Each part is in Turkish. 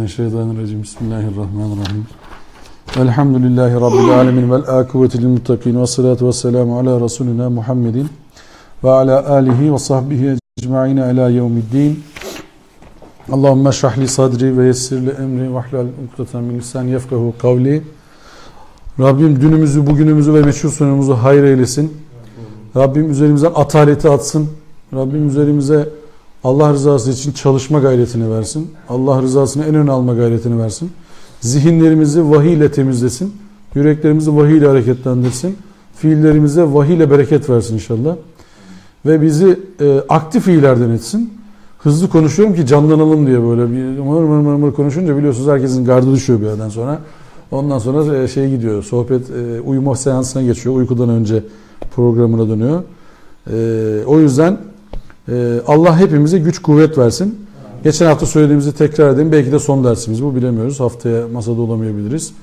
Euzubillahimineşşeytanirracim. Bismillahirrahmanirrahim. Elhamdülillahi Rabbil alemin vel akıbeti lil muttakin ve salatu ve selamu ala Resulina Muhammedin ve ala alihi ve sahbihi ecma'in ala yevmiddin. Allahümme şrahli sadri ve yessirli emri ve ahlal ukdeten min lisani yefkahu kavli. Rabbim dünümüzü, bugünümüzü ve meçhul sonumuzu hayır eylesin. Rabbim üzerimizden ataleti atsın. Rabbim üzerimize Allah rızası için çalışma gayretini versin. Allah rızasını en öne alma gayretini versin. Zihinlerimizi vahiy ile temizlesin. Yüreklerimizi vahiy ile hareketlendirsin. Fiillerimize vahiy ile bereket versin inşallah. Ve bizi aktif fiillerden etsin. Hızlı konuşuyorum ki canlanalım diye, böyle bir mır konuşunca biliyorsunuz herkesin gardı düşüyor bir yerden sonra. Ondan sonra gidiyor, sohbet uyuma seansına geçiyor. Uykudan önce programına dönüyor. O yüzden Allah hepimize güç kuvvet versin. Geçen hafta söylediğimizi tekrar edeyim. Belki de son dersimiz bu, bilemiyoruz. Haftaya masada olamayabiliriz.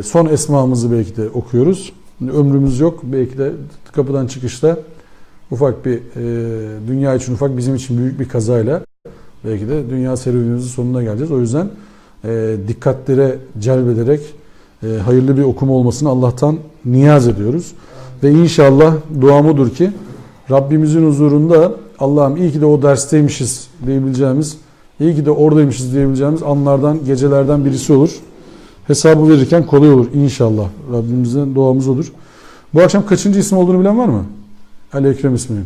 Son esmamızı belki de okuyoruz. Ömrümüz yok. Belki de kapıdan çıkışta ufak bir dünya için ufak, bizim için büyük bir kazayla belki de dünya serüvenimizin sonuna geleceğiz. O yüzden dikkatlere celbederek hayırlı bir okuma olmasını Allah'tan niyaz ediyoruz. Ve inşallah duam odur ki Rabbimizin huzurunda Allah'ım iyi ki de o dersteymişiz diyebileceğimiz, iyi ki de oradaymışız diyebileceğimiz anlardan, gecelerden birisi olur. Hesabı verirken kolay olur inşallah. Rabbimizden duamız odur. Bu akşam kaçıncı isim olduğunu bilen var mı? Ali Ekrem ismi.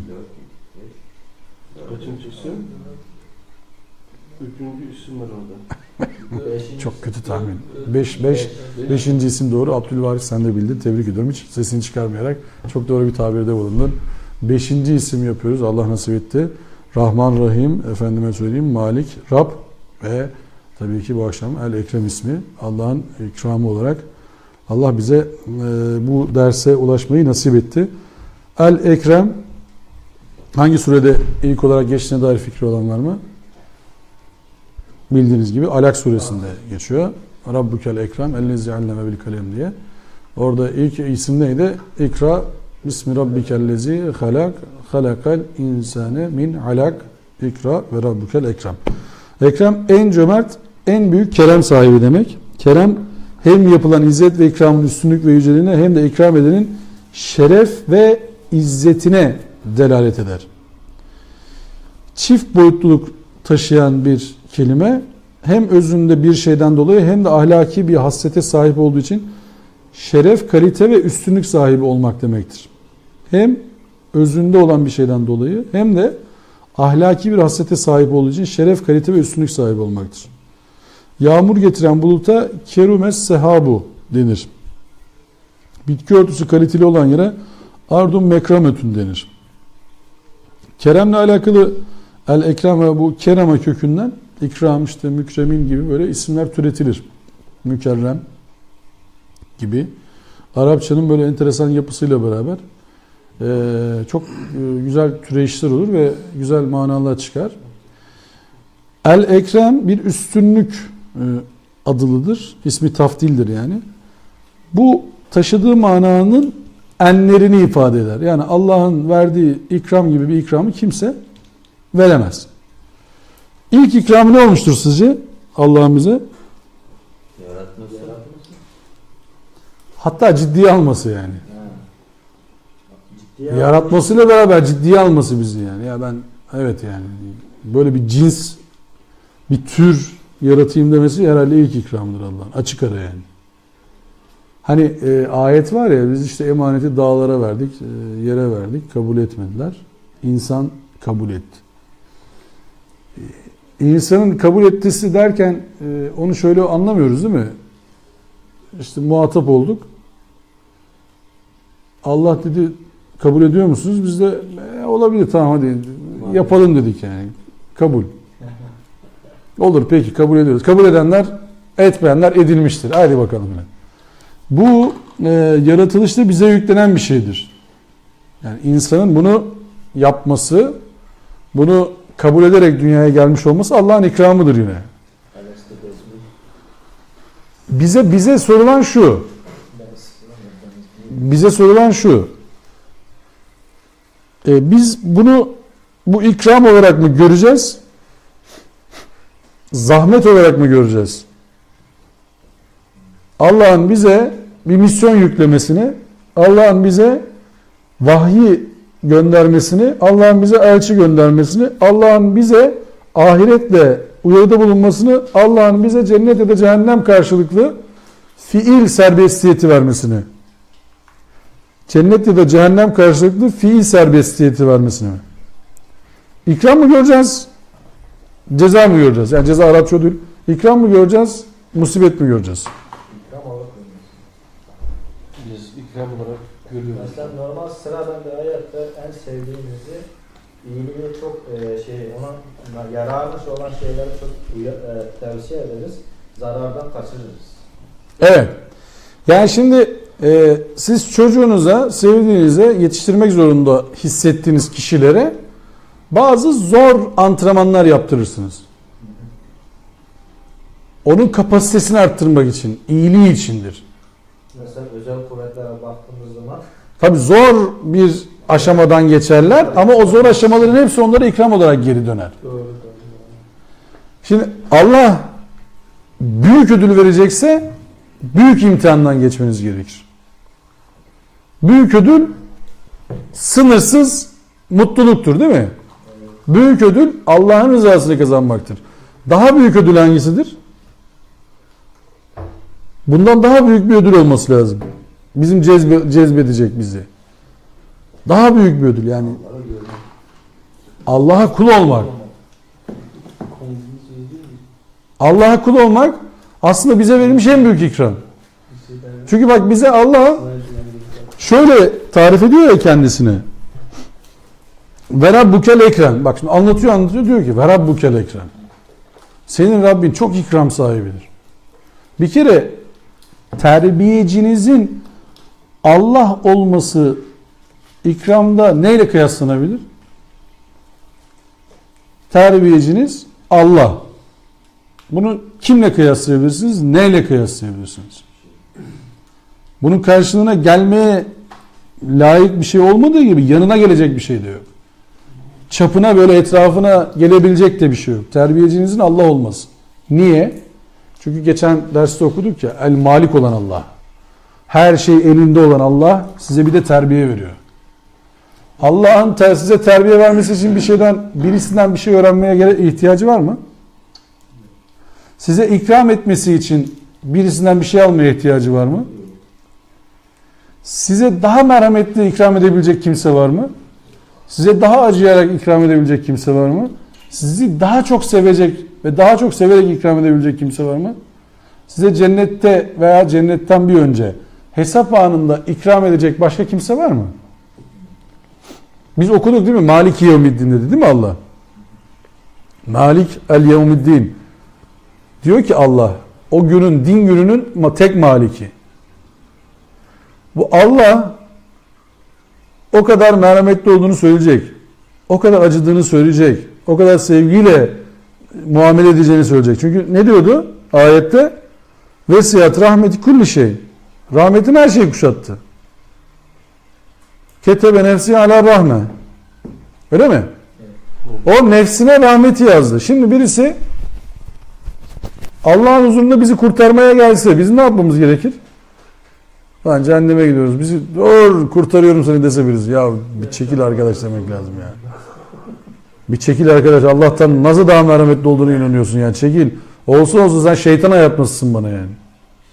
Kaçıncı isim? Üçüncü isim var orada. Çok kötü tahmin. Beşinci isim doğru. Abdülvaris, sen de bildin. Tebrik ediyorum. Hiç sesini çıkarmayarak çok doğru bir tabirde bulundun. Beşinci isim yapıyoruz. Allah nasip etti. Rahman, Rahim, efendime söyleyeyim, Malik, Rab ve tabii ki bu akşam El Ekrem ismi. Allah'ın ikramı olarak Allah bize bu derse ulaşmayı nasip etti. El Ekrem hangi surede ilk olarak geçtiğine dair fikri olan var mı? Bildiğiniz gibi Alak suresinde geçiyor. Rabbukel Ekrem ellezî alleme bil kalem diye. Orada ilk isim neydi? İkra bismi rabbikellezî halak halakal insane min alak. İkra ve rabbukel ekrem. Ekrem en cömert, en büyük kerem sahibi demek. Kerem hem yapılan izzet ve ikramın üstünlük ve yüceliğine hem de ikram edenin şeref ve izzetine delalet eder. Çift boyutluluk taşıyan bir kelime, hem özünde bir şeyden dolayı hem de ahlaki bir haslete sahip olduğu için şeref, kalite ve üstünlük sahibi olmak demektir. Hem özünde olan bir şeyden dolayı hem de ahlaki bir haslete sahip olduğu için şeref, kalite ve üstünlük sahibi olmaktır. Yağmur getiren buluta kerumes sehabu denir. Bitki örtüsü kaliteli olan yere ardum mekrametün denir. Keremle alakalı el ekrem ve bu kerema kökünden ikram, işte mükremin gibi böyle isimler türetilir. Mükerrem gibi. Arapçanın böyle enteresan yapısıyla beraber çok güzel türeyişler olur ve güzel manalar çıkar. El Ekrem bir üstünlük adılıdır. İsmi tafdildir yani. Bu taşıdığı mananın enlerini ifade eder. Yani Allah'ın verdiği ikram gibi bir ikramı kimse veremez. İlk ikramı ne olmuştur sizce Allah'ın bize? Yaratması. Hatta ciddiye alması yani. Ciddiye Yaratmasıyla beraber ciddiye alması bizi yani. Ya ben evet yani böyle bir cins, bir tür yaratayım demesi herhalde ilk ikramdır Allah'ın. Açık ara yani. Hani ayet var ya, biz işte emaneti dağlara verdik, yere verdik, kabul etmediler. İnsan kabul etti. İnsanın kabul ettisi derken onu şöyle anlamıyoruz değil mi? İşte muhatap olduk. Allah dedi kabul ediyor musunuz? Biz de olabilir, tamam hadi yapalım dedik yani. Kabul. Olur peki, kabul ediyoruz. Kabul edenler, etmeyenler edilmiştir. Hadi bakalım. Bu yaratılışta bize yüklenen bir şeydir. Yani insanın bunu yapması, bunu kabul ederek dünyaya gelmiş olması Allah'ın ikramıdır yine. Bize sorulan şu. Bize sorulan şu. Biz bunu bu ikram olarak mı göreceğiz? zahmet olarak mı göreceğiz? Allah'ın bize bir misyon yüklemesini, Allah'ın bize vahyi göndermesini, Allah'ın bize elçi göndermesini, Allah'ın bize ahiretle uyarıda bulunmasını, Allah'ın bize cennet ya da cehennem karşılıklı fiil serbestiyeti vermesini, cennet ya da cehennem karşılıklı fiil serbestiyeti vermesini mi? İkram mı göreceğiz? Ceza mı göreceğiz? Yani ceza Arapça değil. İkram mı göreceğiz? Musibet mi göreceğiz? İkram olarak biz ikram olarak görüyoruz. Mesela normal sıradan bir hayatta en sevdiğimizi iyiliği çok ona yararmış olan şeyleri çok tavsiye ederiz. Zarardan kaçırırız. Evet. Yani şimdi siz çocuğunuza, sevdiğinize, yetiştirmek zorunda hissettiğiniz kişilere bazı zor antrenmanlar yaptırırsınız. Onun kapasitesini arttırmak için, iyiliği içindir. Mesela özel kuvvetlere baktığımız zaman Tabii zor bir aşamadan geçerler ama o zor aşamaların hepsi onlara ikram olarak geri döner. doğru. Şimdi Allah büyük ödül verecekse büyük imtihandan geçmeniz gerekir. Büyük ödül sınırsız mutluluktur, değil mi? Büyük ödül Allah'ın rızasını kazanmaktır. Daha büyük ödül hangisidir? Bundan daha büyük bir ödül olması lazım. Bizim cezbedecek bizi. Daha büyük bir ödül yani. Allah'a kul olmak. Allah'a kul olmak aslında bize verilmiş en büyük ikram. Çünkü bak bize Allah şöyle tarif ediyor ya kendisini. Ve Rabbukel Ekrem. Bak şimdi anlatıyor diyor ki ve Rabbukel Ekrem. Senin Rabbin çok ikram sahibidir. Bir kere terbiyecinizin Allah olması ikramda neyle kıyaslanabilir? Terbiyeciniz Allah. Bunu kimle kıyaslayabilirsiniz? Neyle kıyaslayabilirsiniz? Bunun karşılığına gelmeye layık bir şey olmadığı gibi yanına gelecek bir şey de yok. Çapına böyle etrafına gelebilecek de bir şey yok. Terbiyecinizin Allah olması. Niye? Çünkü geçen derste okuduk ya, el malik olan Allah. Her şey elinde olan Allah size bir de terbiye veriyor. Allah'ın size terbiye vermesi için birisinden bir şey öğrenmeye ihtiyacı var mı? Size ikram etmesi için birisinden bir şey almaya ihtiyacı var mı? Size daha merhametli ikram edebilecek kimse var mı? Size daha acıyarak ikram edebilecek kimse var mı? Sizi daha çok sevecek ve daha çok severek ikram edebilecek kimse var mı? Size cennette veya cennetten bir önce hesap anında ikram edecek başka kimse var mı? Biz okuduk değil mi? Maliki yevmiddin dedi değil mi Allah? Malik el yevmiddin. Diyor ki Allah o günün, din gününün tek maliki. Bu Allah o kadar merhametli olduğunu söyleyecek. O kadar acıdığını söyleyecek. O kadar sevgiyle muamele edeceğini söyleyecek. Çünkü ne diyordu ayette? Vesiyat rahmeti kulli şey. Rahmetin her şeyi kuşattı. Ketebe nefsi ala rahme. Öyle mi? O nefsine rahmeti yazdı. Şimdi birisi Allah'ın huzurunda bizi kurtarmaya gelse bizim ne yapmamız gerekir? Lan cehenneme gidiyoruz. Bizi kurtarıyorum seni dese birisi. Ya bir çekil arkadaş demek lazım ya. Bir çekil arkadaş. Allah'tan nasıl daha merhametli olduğunu inanıyorsun yani. Çekil. Olsa sen şeytana yapmasın bana yani.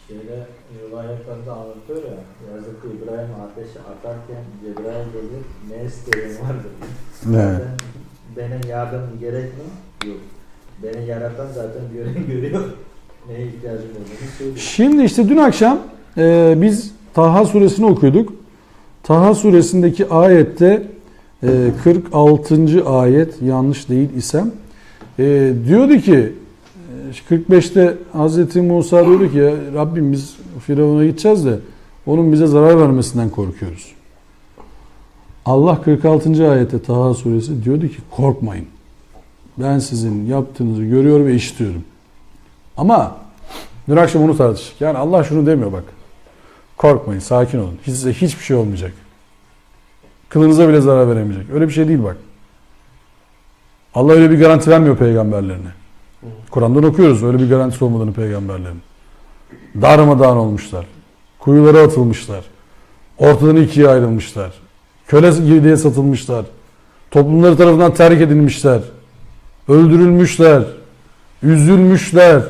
Şeyde rivayetlerinde anlatıyor ya, Hazreti İbrahim ateşi atarken Cebrail gelir, ne isteğin vardır? Ne? Benim yardımım gerek mi? Yok. Beni yaratan zaten görüyor. Neye ihtiyacım olduğunu söylüyor. Şimdi işte dün akşam biz Taha suresini okuyorduk. Taha suresindeki ayette 46. ayet yanlış değil isem diyordu ki 45'te Hazreti Musa diyordu ki Rabbim biz Firavun'a gideceğiz de onun bize zarar vermesinden korkuyoruz. Allah 46. ayette Taha suresi diyordu ki korkmayın. Ben sizin yaptığınızı görüyor ve işitiyorum. Ama dün akşam onu tartıştık. Yani Allah şunu demiyor bak. Korkmayın, sakin olun. Size hiçbir şey olmayacak. Kılınıza bile zarar veremeyecek. Öyle bir şey değil bak. Allah öyle bir garanti vermiyor peygamberlerine. Kur'an'dan okuyoruz öyle bir garantisi olmadığını peygamberlerin. Darmadağın olmuşlar. Kuyulara atılmışlar. Ortadan ikiye ayrılmışlar. Köle diye satılmışlar. Toplumları tarafından terk edilmişler. Öldürülmüşler. Üzülmüşler.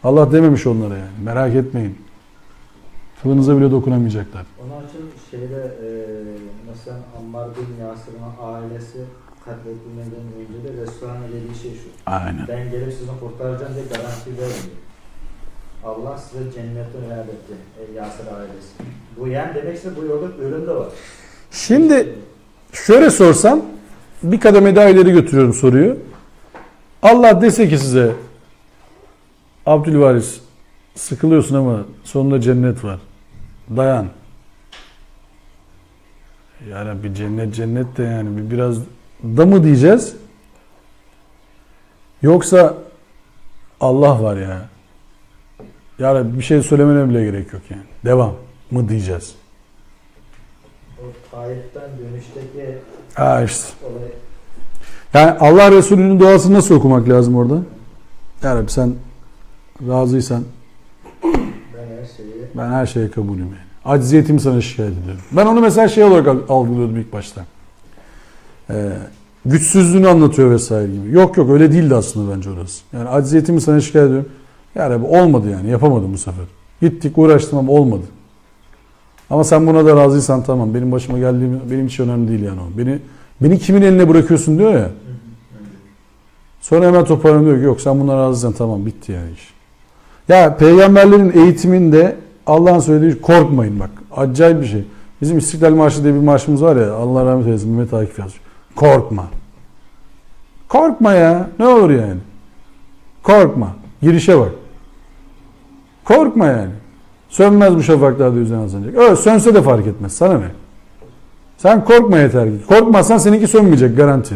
Allah dememiş onlara yani. Merak etmeyin. Kılınıza bile dokunamayacaklar. Onun için mesela Ammar bin Yasir'in ailesi katledilmeden önce de Resulullah'ın dediği şey şu. Aynen. Ben gelip sizi kurtaracağım diye garanti vermiyor. Allah size cenneti vaat etti. Yasir ailesi. Bu yani demekse bu yolda ölüm de var. Şimdi şöyle sorsam bir kademe daha ileri götürüyorum soruyu. Allah dese ki size Abdülvaris sıkılıyorsun ama sonunda cennet var. Dayan. Yani bir cennet de yani biraz da mı diyeceğiz? Yoksa Allah var ya. Yani bir şey söylemene bile gerek yok yani. Devam mı diyeceğiz? O ayetten dönüşteki İşte. olay. Yani Allah Resulü'nün duasını nasıl okumak lazım orada? Ya Rabbi sen razıysan ben her şeye kabulüm yani. Acziyetimi sana şikayet ediyorum. Ben onu mesela şey olarak algılıyordum ilk başta. Güçsüzlüğünü anlatıyor vesaire gibi. Yok öyle değildi aslında bence orası. Yani acziyetimi sana şikayet ediyorum. Ya Rabbi olmadı yani yapamadım bu sefer. Gittik uğraştım ama olmadı. Ama sen buna da razıysan tamam. Benim başıma geldiğim benim için önemli değil yani o. Beni kimin eline bırakıyorsun diyor ya. Sonra hemen toparlanıyor diyor ki yok sen buna razıysan tamam bitti yani iş. Ya peygamberlerin eğitiminde Allah'ın söylediği korkmayın bak. Acayip bir şey. Bizim İstiklal Marşı diye bir marşımız var ya Allah rahmet eylesin Mehmet Akif yazıyor. Korkma. Korkma ya. Ne olur yani. Korkma. Girişe bak. Korkma yani. Sönmez bu şafaklarda üzerine asılacak. Öyle sönse de fark etmez. Sana ne? Sen korkma yeter ki. Korkmazsan seninki sönmeyecek garanti.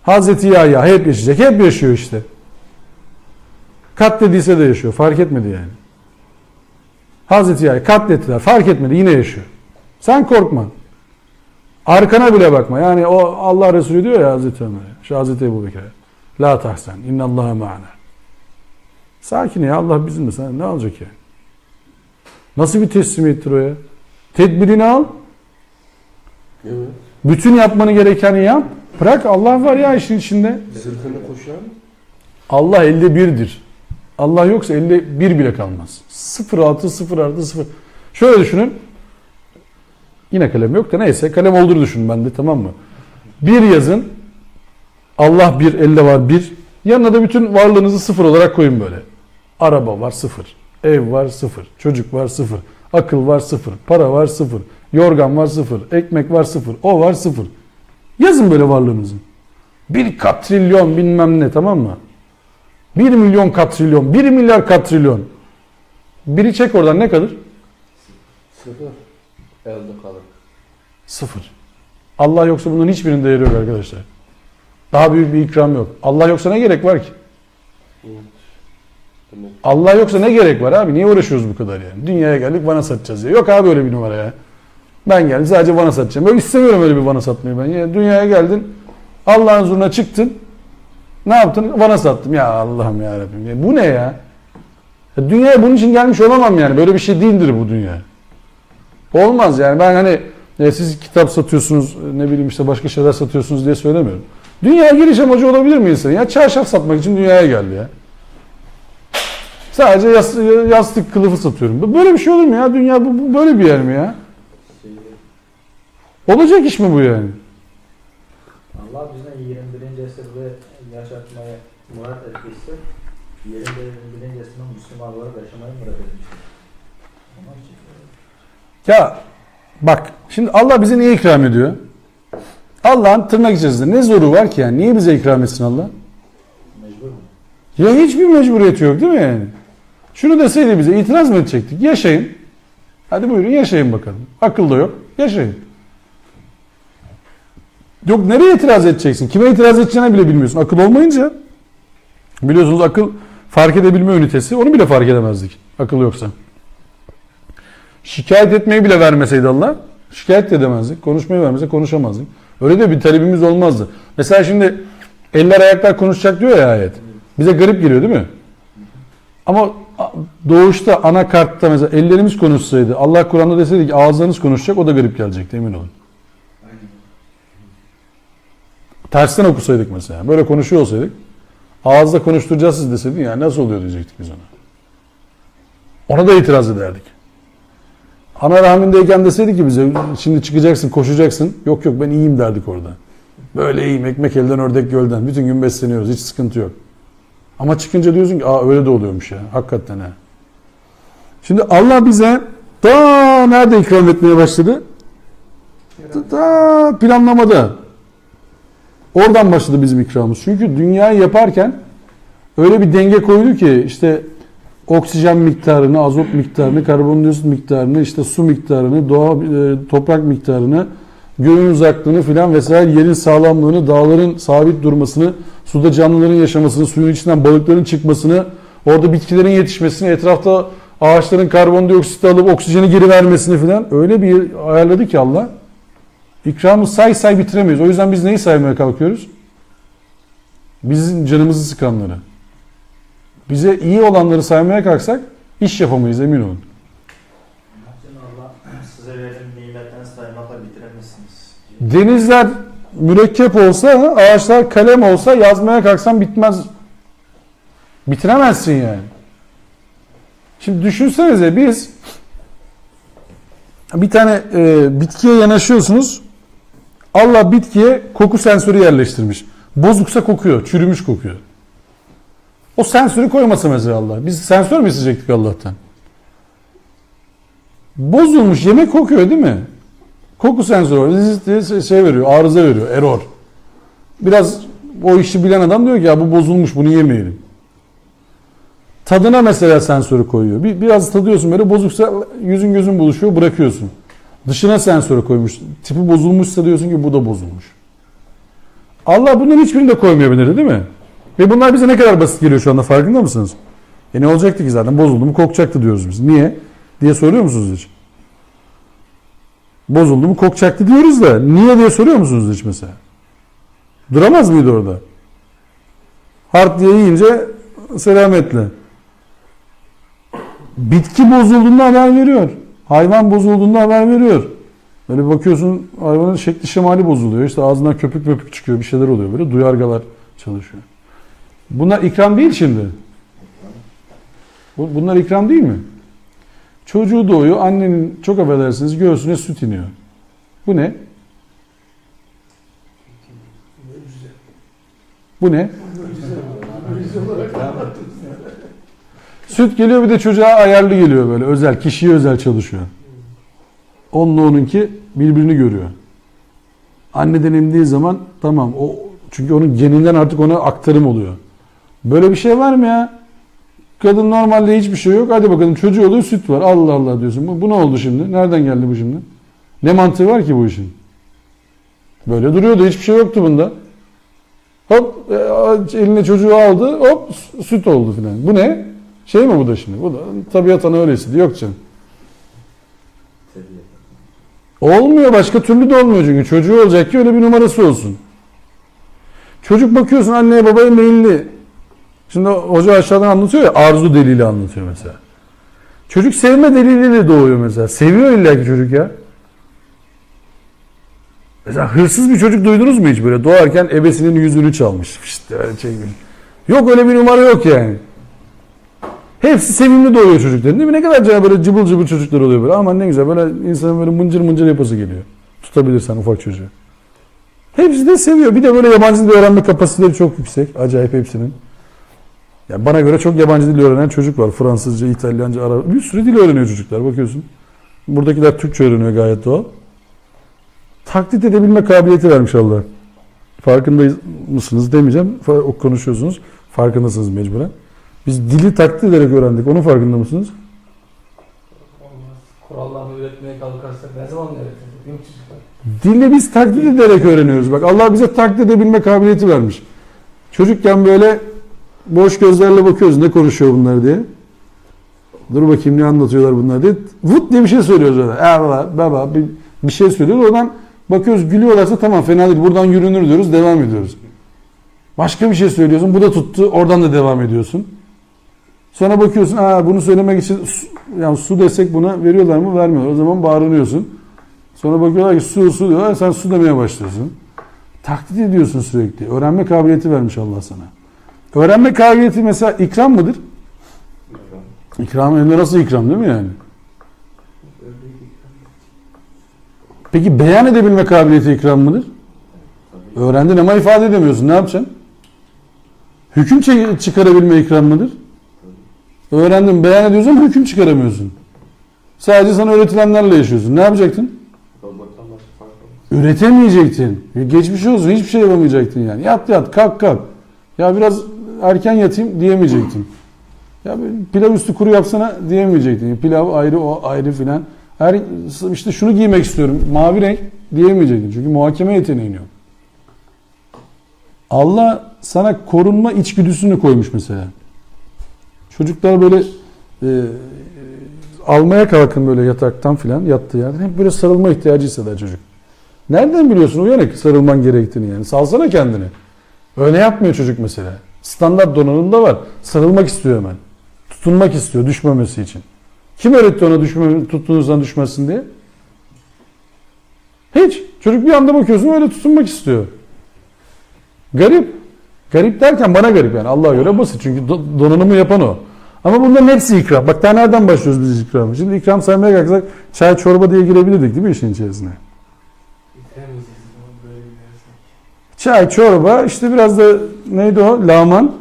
Hazreti Yahya hep yaşayacak. Hep yaşıyor işte. Katlediyse de yaşıyor. Fark etmedi yani. Hazreti Yahya katlettiler. Fark etmedi. Yine yaşıyor. Sen korkma. Arkana bile bakma. Yani o Allah Resulü diyor ya Hazreti Ömer'e. Şu Hazreti Ebu Bekir'e. La tahsen. İnnallâhe ma'ana. Sakin ya. Allah bizimle. Sana ne alacak yani? Nasıl bir teslimiyettir o ya? Tedbirini al. Evet. Bütün yapmanı gerekeni yap. Bırak Allah var ya işin içinde. Zırhını koşan. Allah 51'dir. Allah yoksa 51 bile kalmaz. 0 + 0 + 0. Şöyle düşünün. Yine kalem yok da neyse kalem olduğunu düşünün ben de tamam mı? Bir yazın. Allah bir, elde var bir. Yanına da bütün varlığınızı 0 olarak koyun böyle. Araba var 0. Ev var 0. Çocuk var 0. Akıl var 0. Para var 0. Yorgan var 0. Ekmek var 0. O var 0. Yazın böyle varlığınızı. 1 katrilyon bilmem ne tamam mı? 1 milyon katrilyon. 1 milyar katrilyon. Biri çek oradan ne kalır? 0. Elde kalır. 0. Allah yoksa bunların hiçbirinin değeri yok arkadaşlar. Daha büyük bir ikram yok. Allah yoksa ne gerek var ki? Demek. Allah yoksa ne gerek var abi? Niye uğraşıyoruz bu kadar yani? Dünyaya geldik vana satacağız ya. Yok abi öyle bir numara ya. Ben geldim sadece vana satacağım. Böyle istemiyorum öyle bir vana satmayı ben. Yani dünyaya geldin. Allah'ın huzuruna çıktın. Ne yaptın? Vana sattım. Ya Allah'ım ya Rabbim. Ya bu ne ya? Dünyaya bunun için gelmiş olamam yani. Böyle bir şey değildir bu dünya. Olmaz yani. Ben hani siz kitap satıyorsunuz, ne bileyim işte başka şeyler satıyorsunuz diye söylemiyorum. Dünyaya giriş amacı olabilir mi insan? Ya çarşaf satmak için dünyaya geldi ya. Sadece yastık kılıfı satıyorum. Böyle bir şey olur mu ya? Dünya bu böyle bir yer mi ya? Olacak iş mi bu yani? Allah bize 21. esirde yaşatmayı murat ettiyse 21. esirde Müslüman olarak yaşamayı murat etmiştir. Ya bak şimdi Allah bize niye ikram ediyor? Allah'ın tırnak içerisinde ne zoru var ki yani? Niye bize ikram etsin Allah? Mecbur mu? Ya hiçbir mecburiyeti yok değil mi yani? Şunu deseydi bize itiraz mı edecektik? Yaşayın. Hadi buyurun yaşayın bakalım. Akıl da yok. Yaşayın. Yok nereye itiraz edeceksin? Kime itiraz edeceğini bile bilmiyorsun. Akıl olmayınca. Biliyorsunuz akıl fark edebilme ünitesi. Onu bile fark edemezdik. Akıl yoksa. Şikayet etmeyi bile vermeseydi Allah. Şikayet de edemezdik. Konuşmayı vermese konuşamazdık. Öyle de bir talebimiz olmazdı. Mesela şimdi Eller ayaklar konuşacak diyor ya ayet. Bize garip geliyor değil mi? Ama doğuşta anakartta mesela ellerimiz konuşsaydı, Allah Kur'an'da deseydi ki ağızlarınız konuşacak, o da garip gelecekti, emin olun. Tersten okusaydık mesela, böyle konuşuyor olsaydık, ağızla konuşturacağız siz deseydin ya nasıl oluyor diyecektik biz ona. Ona da itiraz ederdik. Ana rahmindeyken deseydi ki bize şimdi çıkacaksın, koşacaksın. Yok ben iyiyim derdik orada. Böyle iyiyim, ekmek elden ördek gölden. Bütün gün besleniyoruz, hiç sıkıntı yok. Ama çıkınca diyorsun ki öyle de oluyormuş ya. Hakikaten ha. Şimdi Allah bize ta nerede ikram etmeye başladı? Ta planlamada. Oradan başladı bizim ikramımız. Çünkü dünyayı yaparken öyle bir denge koydu ki işte oksijen miktarını, azot miktarını, karbondioksit miktarını, işte su miktarını, toprak miktarını, göğün uzaklığını filan vesaire, yerin sağlamlığını, dağların sabit durmasını, suda canlıların yaşamasını, suyun içinden balıkların çıkmasını, orada bitkilerin yetişmesini, etrafta ağaçların karbondioksiti alıp oksijeni geri vermesini filan öyle bir ayarladı ki Allah. İkramı say bitiremeyiz. O yüzden biz neyi saymaya kalkıyoruz? Bizim canımızı sıkanları. Bize iyi olanları saymaya kalksak iş yapamayız, emin olun. Allah size verdiğim nimetlerini saymakla bitiremezsiniz. Denizler mürekkep olsa, ağaçlar kalem olsa yazmaya kalksan bitmez. Bitiremezsin yani. Şimdi düşünsenize biz bir tane bitkiye yanaşıyorsunuz. Allah bitkiye koku sensörü yerleştirmiş. Bozuksa kokuyor, çürümüş kokuyor. O sensörü koymasa mesela Allah. Biz sensör mü isteyecektik Allah'tan? Bozulmuş yemek kokuyor değil mi? Koku sensörü şey veriyor, arıza veriyor, error. Biraz o işi bilen adam diyor ki ya bu bozulmuş, bunu yemeyelim. Tadına mesela sensörü koyuyor. Biraz tadıyorsun böyle, bozuksa yüzün gözün buluşuyor, bırakıyorsun. Dışına sensörü koymuş. Tipi bozulmuşsa diyorsun ki bu da bozulmuş. Allah bunların hiçbirini de koymayabilirdi değil mi? Ve bunlar bize ne kadar basit geliyor şu anda, farkında mısınız? Ne olacaktı ki zaten, bozuldu mu kokacaktı diyoruz biz. Niye? Diye soruyor musunuz hiç? Bozuldu mu kokacaktı diyoruz da niye diye soruyor musunuz hiç mesela? Duramaz mıydı orada? Hart diye yiyince selametle. Bitki bozulduğunda haber veriyor. Hayvan bozulduğunda haber veriyor. Böyle bakıyorsun hayvanın şekli şemali bozuluyor. İşte ağzından köpük çıkıyor, bir şeyler oluyor böyle. Duyargalar çalışıyor. Bunlar ikram değil şimdi. Bunlar ikram değil mi? Çocuğu doğuyor, annenin çok affedersiniz göğsüne süt iniyor. Bu ne? Bu ne? Süt geliyor, bir de çocuğa ayarlı geliyor böyle özel, kişiye özel çalışıyor. Onunla onunki birbirini görüyor. Anneden emdiği zaman tamam, o çünkü onun geninden artık ona aktarım oluyor. Böyle bir şey var mı ya? Kadın normalde hiçbir şey yok. Hadi bakalım çocuğu oluyor, süt var. Allah Allah diyorsun. Bu ne oldu şimdi? Nereden geldi bu şimdi? Ne mantığı var ki bu işin? Böyle duruyordu. Hiçbir şey yoktu bunda. Hop eline çocuğu aldı. Hop süt oldu filan. Bu ne? Şey mi bu da şimdi? Bu da tabiat ana öyleydi. Yok canım. Olmuyor. Başka türlü de olmuyor çünkü. Çocuğu olacak ki öyle bir numarası olsun. Çocuk bakıyorsun anneye babaya meyilli. Şimdi hoca aşağıdan anlatıyor ya, arzu delili anlatıyor mesela. Çocuk sevme deliliyle doğuyor mesela. Seviyor illa ki çocuk ya. Mesela hırsız bir çocuk duydunuz mu hiç böyle? Doğarken ebesinin yüzünü çalmış. İşte öyle şey gibi. Yok öyle bir numara yok yani. Hepsi sevimli doğuyor çocukların değil mi? Ne kadar canım böyle cıbıl cıbıl çocuklar oluyor böyle. Aman ne güzel, böyle insanın böyle mıncır yapası geliyor. Tutabilirsen ufak çocuğu. Hepsi de seviyor. Bir de böyle yabancı dil öğrenme kapasiteleri çok yüksek. Acayip hepsinin. Yani bana göre çok yabancı dil öğrenen çocuk var. Fransızca, İtalyanca, Arap. Bir sürü dil öğreniyor çocuklar. Bakıyorsun. Buradakiler Türkçe öğreniyor gayet doğal. Taklit edebilme kabiliyeti vermiş Allah. Farkında mısınız demeyeceğim. Konuşuyorsunuz. Farkındasınız mecburen. Biz dili taklit ederek öğrendik. Onun farkında mısınız? Kurallarını üretmeye kalkarsak ne zaman öğreteceğiz? Dili biz taklit ederek öğreniyoruz. Bak Allah bize taklit edebilme kabiliyeti vermiş. Çocukken böyle boş gözlerle bakıyoruz ne konuşuyor bunlar diye. Dur bakayım ne anlatıyorlar bunlar diye. Vut diye bir şey söylüyoruz öyle. Baba bir şey söylüyor. Oradan bakıyoruz, gülüyorlarsa tamam, fena değil. Buradan yürünür diyoruz, devam ediyoruz. Başka bir şey söylüyorsun. Bu da tuttu. Oradan da devam ediyorsun. Sonra bakıyorsun bunu söylemek için yani su desek buna veriyorlar mı? Vermiyorlar. O zaman bağırıyorsun. Sonra bakıyorlar ki su diyorlar. Sen su demeye başlıyorsun. Taklit ediyorsun sürekli. Öğrenme kabiliyeti vermiş Allah sana. Öğrenme kabiliyeti mesela ikram mıdır? İkram hem de nasıl ikram değil mi yani? Peki beyan edebilme kabiliyeti ikram mıdır? Öğrendin ama ifade edemiyorsun. Ne yapacaksın? Hüküm çıkarabilme ikram mıdır? Öğrendin, beyan ediyorsun ama hüküm çıkaramıyorsun. Sadece sana öğretilenlerle yaşıyorsun. Ne yapacaktın? Üretemeyecektin. Geçmiş olsun, hiçbir şey yapamayacaktın yani. Yat kalk. Ya biraz erken yatayım diyemeyecektin. Ya pilav üstü kuru yapsana diyemeyecektin. Pilav ayrı, o ayrı filan. İşte şunu giymek istiyorum, mavi renk diyemeyecektin. Çünkü muhakeme yeteneğin yok. Allah sana korunma içgüdüsünü koymuş mesela. Çocuklar böyle almaya kalkın böyle yataktan filan, yattığı yerden. Hep böyle sarılma ihtiyacı hisseder çocuk. Nereden biliyorsun uyanık sarılman gerektiğini yani? Salsana kendini. Öyle yapmıyor çocuk mesela. Standart donanımda var. Sarılmak istiyor hemen. Tutunmak istiyor düşmemesi için. Kim öğretti ona tuttuğunuzdan düşmesin diye? Hiç. Çocuk bir anda bakıyorsun öyle tutunmak istiyor. Garip. Garip derken bana garip yani. Allah'a göre basit. Çünkü donanımı yapan o. Ama bunların hepsi ikram. Bak daha nereden başlıyoruz biz ikramı? Şimdi ikram saymaya kalksak çay çorba diye girebilirdik değil mi işin içerisine? Çay çorba işte biraz da neydi o? Laman.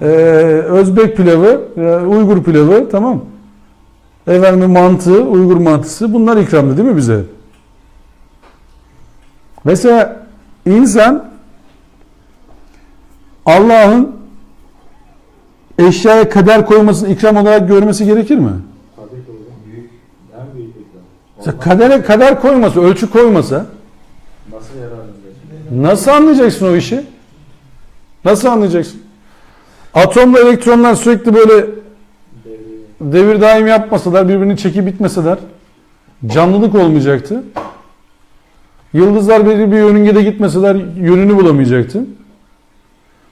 Özbek pilavı, Uygur pilavı, tamam. Efendim mantı, Uygur mantısı, bunlar ikramdı değil mi bize? Mesela insan Allah'ın eşyaya kader koymasını ikram olarak görmesi gerekir mi? Tabii ki hocam. En büyük ikram. Mesela kader koymasa, ölçü koymasa Nasıl yararlanacak? nasıl anlayacaksın o işi? Nasıl anlayacaksın? Atomla elektronlar sürekli böyle devir daim yapmasalar, birbirini çekip bitmeseler canlılık olmayacaktı. Yıldızlar belirli bir yörüngede gitmeseler yönünü bulamayacaktın.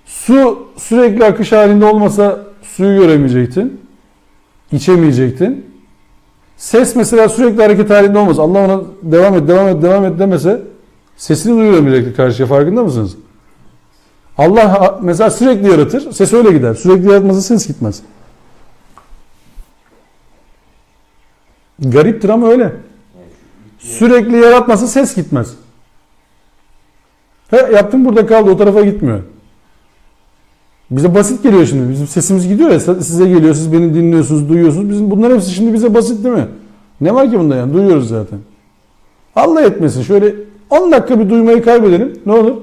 Su sürekli akış halinde olmasa suyu göremeyecektin. İçemeyecektin. Ses mesela sürekli hareket halinde olmasa, Allah ona devam et demese sesini duyuramayacaktık karşıya, farkında mısınız? Allah mesela sürekli yaratır, ses öyle gider. Sürekli yaratmasa ses gitmez. Gariptir ama öyle. Sürekli yaratmasa ses gitmez. Yaptım burada kaldı, o tarafa gitmiyor. Bize basit geliyor şimdi. Bizim sesimiz gidiyor ya, size geliyor, siz beni dinliyorsunuz, duyuyorsunuz. Bizim bunların hepsi şimdi bize basit değil mi? Ne var ki bunda yani? Duyuyoruz zaten. Allah etmesin. Şöyle 10 dakika bir duymayı kaybedelim. Ne olur?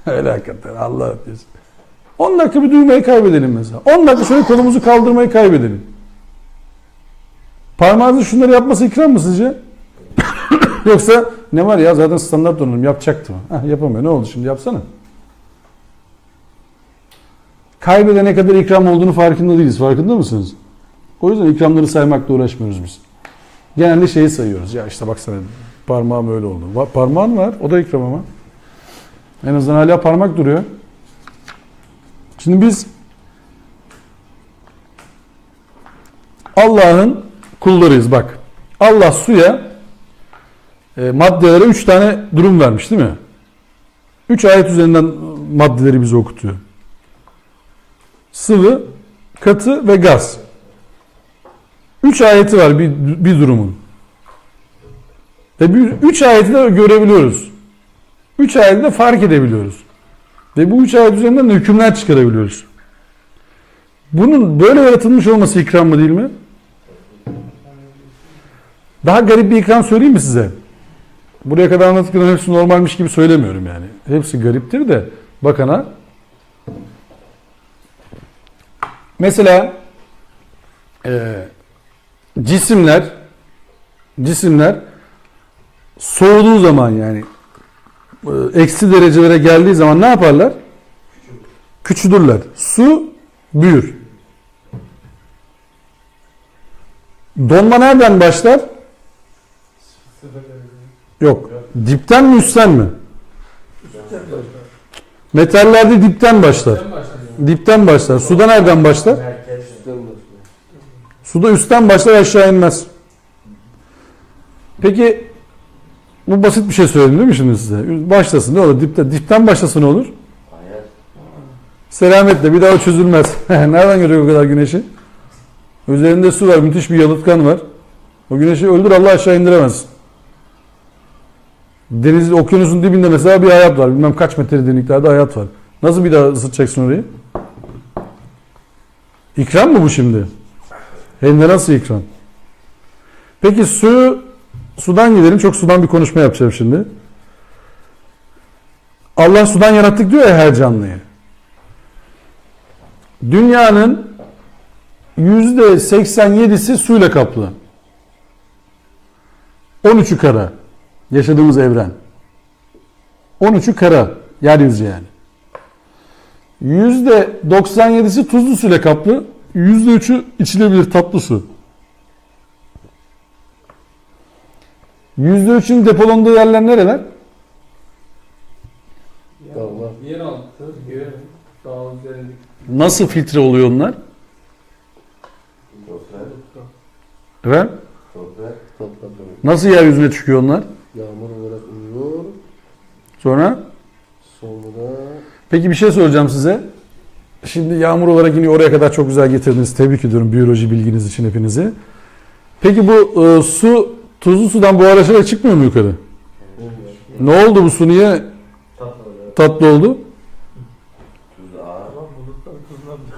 Öyle hakikaten Allah etmesin. 10 dakika bir duymayı kaybedelim mesela. 10 dakika şöyle kolumuzu kaldırmayı kaybedelim. Parmağınızın şunları yapması ikram mı sizce? Yoksa ne var ya, zaten standart donanım yapacaktı mı? Yapamıyor. Ne oldu şimdi, yapsana. Kaybedene kadar ikram olduğunu farkında değiliz. Farkında mısınız? O yüzden ikramları saymakla uğraşmıyoruz biz. Genelde şeyi sayıyoruz. Ya işte baksana parmağım öyle oldu. Parmağın var. O da ikram ama. En azından hala parmak duruyor. Şimdi biz Allah'ın kullarıyız bak. Allah suya maddelere 3 tane durum vermiş değil mi? 3 ayet üzerinden maddeleri bize okutuyor. Sıvı, katı ve gaz. 3 ayeti var bir durumun. Ve 3 ayeti de görebiliyoruz. 3 ayeti de fark edebiliyoruz. Ve bu 3 ayet üzerinden de hükümler çıkarabiliyoruz. Bunun böyle yaratılmış olması ikram mı değil mi? Daha garip bir ikram söyleyeyim mi size? Buraya kadar anlattıklarım hepsi normalmiş gibi söylemiyorum yani. Hepsi gariptir de bakana. Mesela cisimler soğuduğu zaman yani eksi derecelere geldiği zaman ne yaparlar? Küçülürler. Su büyür. Donma nereden başlar? Yok. Dipten mi üstten mi? Metallerde dipten başlar. Sen başladın. Dipten başlar. Suda nereden başlar? Merkez. Üstten başlıyor. Suda üstten başlar, aşağı inmez. Peki bu basit bir şey söyledim değil mi şimdi size? Başlasın ne olur? Dipten başlasın ne olur? Hayat. Selametle bir daha çözülmez. Nereden görüyor o kadar güneşi? Üzerinde su var, müthiş bir yalıtkan var. O güneşi öldür, Allah aşağı indiremez. Deniz, okyanusun dibinde mesela bir hayat var. Bilmem kaç metre derinliklerde hayat var. Nasıl bir daha ısıtacaksın orayı? İkram mı bu şimdi? Hem de nasıl ikram? Peki sudan gidelim. Çok sudan bir konuşma yapacağım şimdi. Allah sudan yarattık diyor ya her canlıyı. Dünyanın %87'si suyla kaplı. 13'ü kara. Yaşadığımız evren. 13'ü kara. Yeryüzü yani. %97'si tuzlu suyla kaplı. %3'ü içilebilir tatlı su. %3'ün depolandığı yerler nereler? Dağlar. Yer altı, göğe, dağ üzerindeki. Nasıl filtre oluyor onlar? Toprak. Evet. Toprak. Nasıl yeryüzüne çıkıyor onlar? Yağmur olarak iniyor. Sonra? Sonra Peki bir şey soracağım size. Şimdi yağmur olarak iniyor. Oraya kadar çok güzel getirdiniz. Tebrik ediyorum biyoloji bilginiz için hepinizi. Peki bu su tuzlu sudan buharlaşarak çıkmıyor mu yukarı? Ne oldu bu su niye Tatlı oluyor. tatlı oldu? tuz ağır. Ama bulutlar tuzlandı.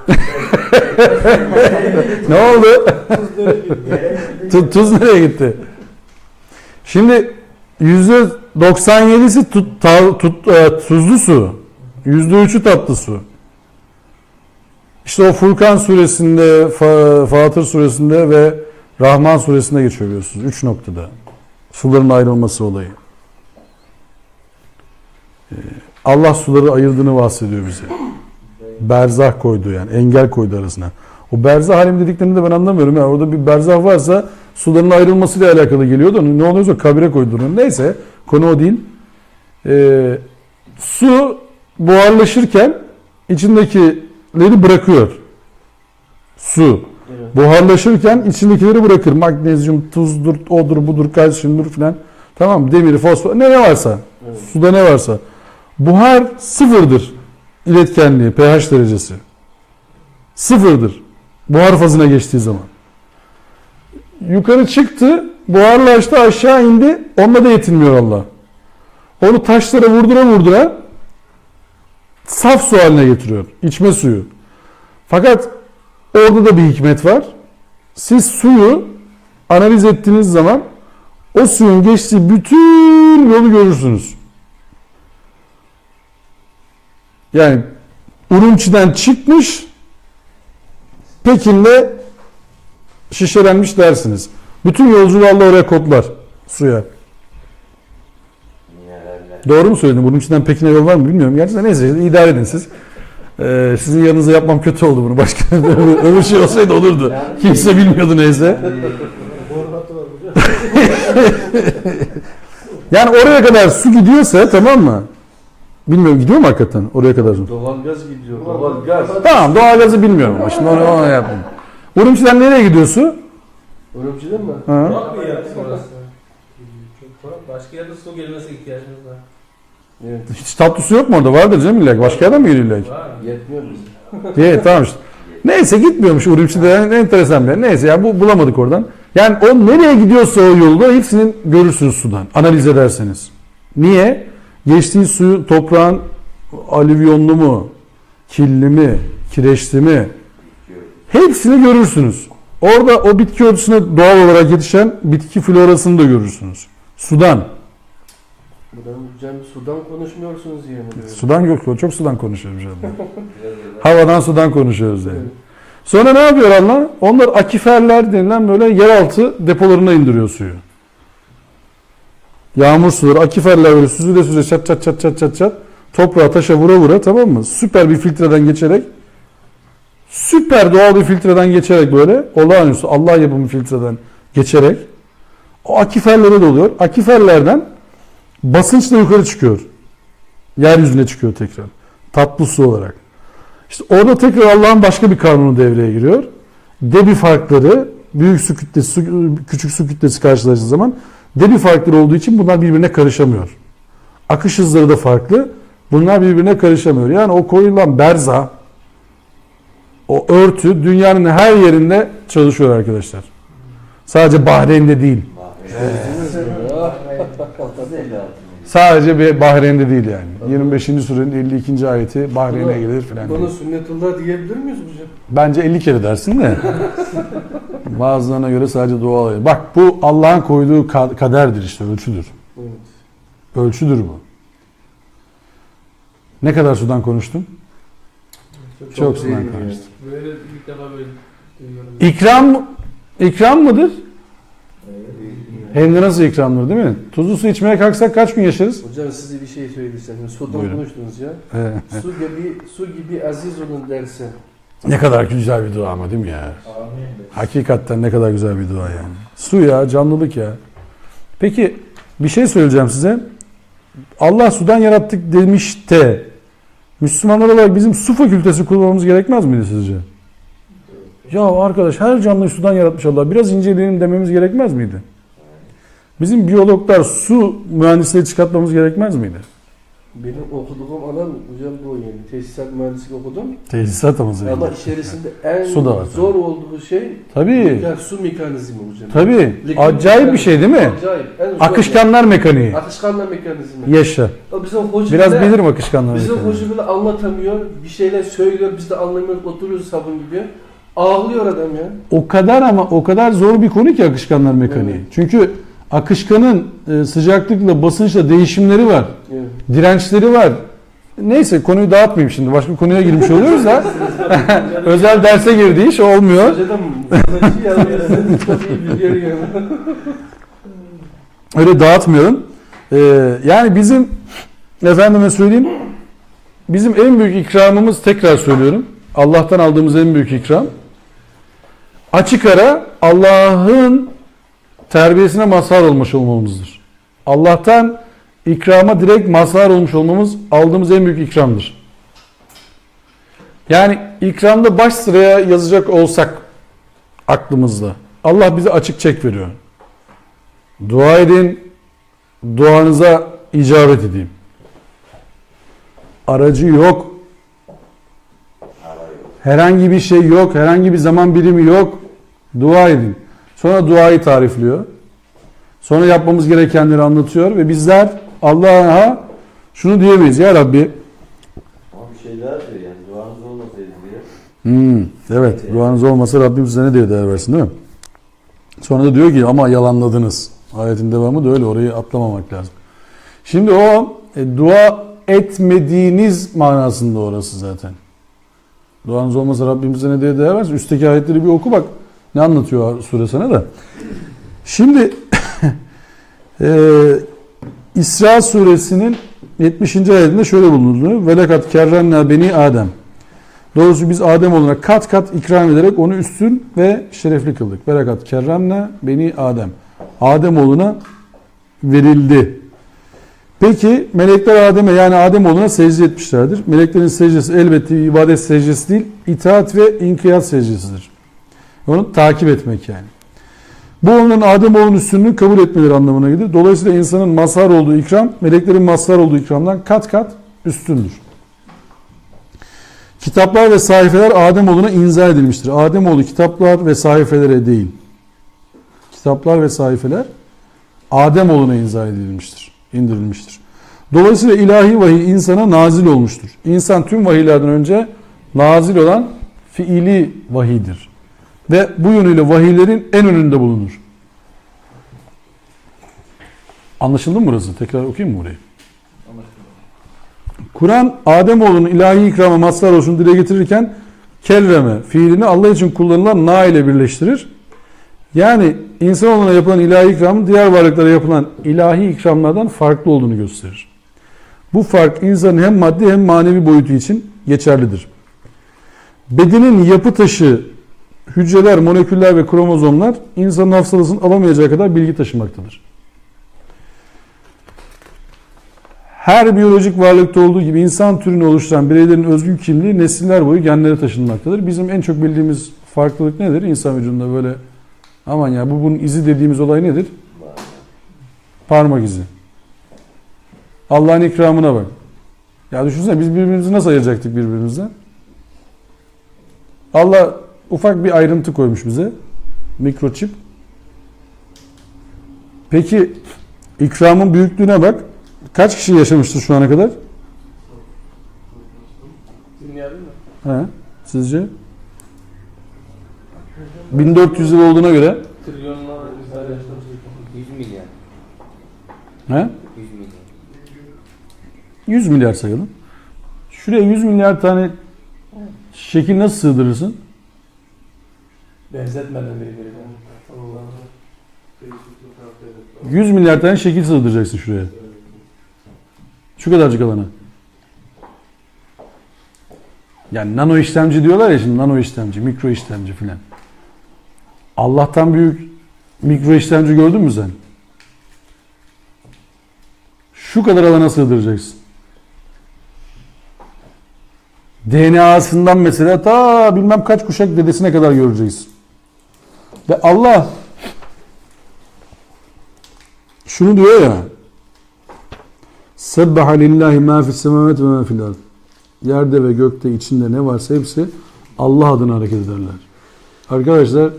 Ne oldu? Tuz nereye gidiyor? Tuz nereye gitti? Şimdi %97'si tuzlu su. %3'ü tatlı su. İşte o Furkan suresinde, Fatır suresinde ve Rahman suresinde geçiyor biliyorsunuz. 3 noktada. Suların ayrılması olayı. Allah suları ayırdığını bahsediyor bize. Berzah koydu yani. Engel koydu arasına. O berzah halim dediklerini de ben anlamıyorum. Yani orada bir berzah varsa suların ayrılmasıyla alakalı geliyordu. Ne oluyorsa kabire koyduğunu. Neyse konu o değil. Su buharlaşırken içindekileri bırakıyor. Su. Evet. Buharlaşırken içindekileri bırakır. Magnezyum, tuzdur, odur, budur, kalsiyumdur filan. Tamam, demiri, fosfor, ne varsa. Evet. Suda ne varsa. Buhar sıfırdır. İletkenliği, pH derecesi. Sıfırdır. Buhar fazına geçtiği zaman. Yukarı çıktı, buharlaştı, aşağı indi. Onunla da yetinmiyor Allah. Onu taşlara vurdura saf su haline getiriyor. İçme suyu. Fakat orada da bir hikmet var. Siz suyu analiz ettiğiniz zaman o suyun geçtiği bütün yolu görürsünüz. Yani Urumçi'den çıkmış, Pekin'de şişelenmiş dersiniz. Bütün yolculuğu Allah oraya kodlar suya. Doğru mu söyledim? Urumçi'den Pekin'e yol var mı bilmiyorum. Gerçekten neyse idare edin siz. Sizin yanınıza yapmam kötü oldu bunu. Başka öbür şey olsaydı olurdu. Kimse bilmiyordu neyse. Formatı var hocam. Yani oraya kadar su gidiyorsa tamam mı? Bilmiyorum gidiyor mu hakikaten oraya kadar su? Doğalgaz gidiyor. Doğalgaz. Tamam doğalgazı bilmiyorum ama şimdi onu yaptım. Urumçi'den nereye gidiyor su? Urumçi'den mi? Ha? Kurak bir yer orası. Çok kurak. Başka yerde su gelmesi ihtiyacımız var. Evet. Hiç tatlı su yok mu orada? Vardır canım illa ki. Başka yerden mi geliyor illa ki? Var mı? Yetmiyor bize. İyi tamam işte. Neyse gitmiyormuş Urumçi'de. Enteresan bir yer. Neyse yani bu bulamadık oradan. Yani o nereye gidiyorsa o yolda hepsini görürsünüz sudan. Analiz ederseniz. Niye? Geçtiği suyu toprağın alüvyonlu mu, kirli mi, kireçli mi? Hepsini görürsünüz. Orada o bitki örtüsüne doğal olarak yetişen bitki florasını da görürsünüz. Sudan. Buradan hocam sudan konuşmuyorsunuz yani. Sudan yok. Çok sudan konuşuyoruz şu anda. Havadan sudan konuşuyoruz yani. Sonra ne yapıyor Allah? Onlar akiferler denilen böyle yeraltı depolarına indiriyor suyu. Yağmur suları, akiferler böyle süzüle çat toprağa taşa vura tamam mı? Süper bir filtreden geçerek süper doğal bir filtreden geçerek böyle olağanüstü Allah yapımı filtreden geçerek o akiferlere doluyor. Akiferlerden basınçla yukarı çıkıyor. Yeryüzüne çıkıyor tekrar. Tatlı su olarak. İşte orada tekrar Allah'ın başka bir kanunu devreye giriyor. Debi farkları, büyük su kütlesi, küçük su kütlesi karşılaştığı zaman debi farkları olduğu için bunlar birbirine karışamıyor. Akış hızları da farklı. Bunlar birbirine karışamıyor. Yani o koyulan berza, o örtü dünyanın her yerinde çalışıyor arkadaşlar. Sadece Bahreyn'de değil. Sadece bir Bahreyn'de değil yani. 25. surenin 52. ayeti Bahreyn'e gelir filan. Bunu sünnetullah diyebilir miyiz hocam? Bence 50 kere dersin de. Bazılarına göre sadece dua alıyor. Bak bu Allah'ın koyduğu kaderdir işte, ölçüdür. Evet. Ölçüdür bu. Ne kadar sudan konuştum? Çok sudan değil konuştum. Böyle ilk defa böyle duyuyorum. İkram mıdır? Hem de nasıl ikramdır değil mi? Tuzlu su içmeye kalksak kaç gün yaşarız? Hocam size bir şey söylesem. Sudan Buyurun. konuştunuz ya. Evet. Su gibi aziz olun dersen. Ne kadar güzel bir dua ama değil mi ya? Amin. Hakikaten ne kadar güzel bir dua yani. Su ya, canlılık ya. Peki bir şey söyleyeceğim size. Allah sudan yarattık demiş de Müslümanlar olarak bizim su fakültesi kullanmamız gerekmez miydi sizce? Ya arkadaş her canlıyı sudan yaratmış Allah. Biraz inceleyelim dememiz gerekmez miydi? Bizim biyologlar su mühendisliği çıkartmamız gerekmez miydi? Benim okuduğum alan hocam bu yani. Tesisat mühendisliği okudum. Tesisat ama zaten. Ama içerisinde en Su da var zor olduğu şey Tabii. su mekanizmi hocam. Tabii. Likit Acayip bir şey değil mi? Acayip. En zor Akışkanlar mekaniği. Akışkanlar mekanizmi. Yaşa. O bizim hoca Biraz bile- bilirim akışkanlar Bizim mekaniği. hoca bile anlatamıyor. Bir şeyler söylüyor. Biz de anlamıyoruz. Oturuyoruz sabun gibi. Ağlıyor adam ya. O kadar ama o kadar zor bir konu ki akışkanlar mekaniği. Evet. Çünkü akışkanın sıcaklıkla, basınçla değişimleri var. Evet. Dirençleri var. Neyse konuyu dağıtmayayım şimdi. Başka bir konuya girmiş oluyoruz da. Özel derse girdiği iş olmuyor. Hocadan buradaki yazıyorsun. Çok iyi bilgiler yani. Öyle dağıtmıyorum. Yani bizim efendime söyleyeyim bizim en büyük ikramımız, tekrar söylüyorum, Allah'tan aldığımız en büyük ikram açık ara Allah'ın terbiyesine mazhar olmuş olmamızdır. Allah'tan ikrama direkt mazhar olmuş olmamız aldığımız en büyük ikramdır. Yani ikramda baş sıraya yazacak olsak aklımızda Allah bize açık çek veriyor. Dua edin, duanıza icabet edeyim. Aracı yok. Herhangi bir şey yok, herhangi bir zaman birimi yok. Dua edin. Sonra duayı tarifliyor. Sonra yapmamız gerekenleri anlatıyor ve bizler Allah'a şunu diyemeyiz. Ya Rabbi. Ama bir şey daha diyor yani duanız olmasaydı diye. Evet, duanız olmasa Rabbim size ne diye değer versin değil mi? Sonra da diyor ki ama yalanladınız. Ayetin devamı da öyle, orayı atlamamak lazım. Şimdi o dua etmediğiniz manasında orası zaten. Duanız olmasa Rabbim size ne diye değer versin. Üstteki ayetleri bir oku bak. Ne anlatıyor sure sana da. Şimdi İsra suresinin 70. ayetinde şöyle bulunduğunu velakat kerrenna beni Adem. Doğrusu biz Ademoğluna kat kat ikram ederek onu üstün ve şerefli kıldık. Velakat kerrenna beni Adem. Ademoğluna verildi. Peki melekler Adem'e yani Ademoğluna secde etmişlerdir. Meleklerin secdesi elbette ibadet secdesi değil, itaat ve inkiyat secdesidir. Onu takip etmek yani. Bu onların Ademoğlunun üstünlüğünü kabul etmeleri anlamına gelir. Dolayısıyla insanın mazhar olduğu ikram, meleklerin mazhar olduğu ikramdan kat kat üstündür. Kitaplar ve sayfeler Ademoğluna inzal edilmiştir. Ademoğlu kitaplar ve sayfelere değil. Kitaplar ve sayfeler Ademoğluna inzal edilmiştir, indirilmiştir. Dolayısıyla ilahi vahiy insana nazil olmuştur. İnsan tüm vahiylerden önce nazil olan fiili vahiydir. Ve bu yönüyle vahiylerin en önünde bulunur. Anlaşıldı mı burası? Tekrar okuyayım mı burayı? Kur'an Ademoğlu'nun ilahi ikrama mazhar oluşunu dile getirirken kerreme fiilini Allah için kullanılan na ile birleştirir. Yani insanoğluna yapılan ilahi ikramın diğer varlıklara yapılan ilahi ikramlardan farklı olduğunu gösterir. Bu fark insanın hem maddi hem manevi boyutu için geçerlidir. Bedenin yapı taşı hücreler, moleküller ve kromozomlar insanın hafızasının alamayacağı kadar bilgi taşımaktadır. Her biyolojik varlıkta olduğu gibi insan türünü oluşturan bireylerin özgün kimliği nesiller boyu genlere taşınmaktadır. Bizim en çok bildiğimiz farklılık nedir? İnsan vücudunda böyle aman ya bunun izi dediğimiz olay nedir? Parmak izi. Allah'ın ikramına bak. Ya düşünsene biz birbirimizi nasıl ayıracaktık birbirimizden? Allah ufak bir ayrıntı koymuş bize. Mikroçip. Peki ikramın büyüklüğüne bak. Kaç kişi yaşamıştır şu ana kadar? Dünyada mı? He, sizce? 1400 yıl olduğuna göre. Trilyonlar üzeri yaşamış. 100 milyar. He? 100 milyar. 100 milyar sayalım. Şuraya 100 milyar tane şekil nasıl sığdırırsın? Benzetmeden birbirine. Allah'ım. 100 milyar tane şekil sığdıracaksın şuraya. Şu kadarcık alana. Yani nano işlemci diyorlar ya şimdi, nano işlemci, mikro işlemci filan. Allah'tan büyük mikro işlemci gördün mü sen? Şu kadar alana sığdıracaksın. DNA'sından mesela ta bilmem kaç kuşak dedesine kadar göreceksin. Ve Allah şunu diyor ya, Sebbaha lillahi ma fis semavati ve ma fil ard. Yerde ve gökte içinde ne varsa hepsi Allah adına hareket ederler. Arkadaşlar,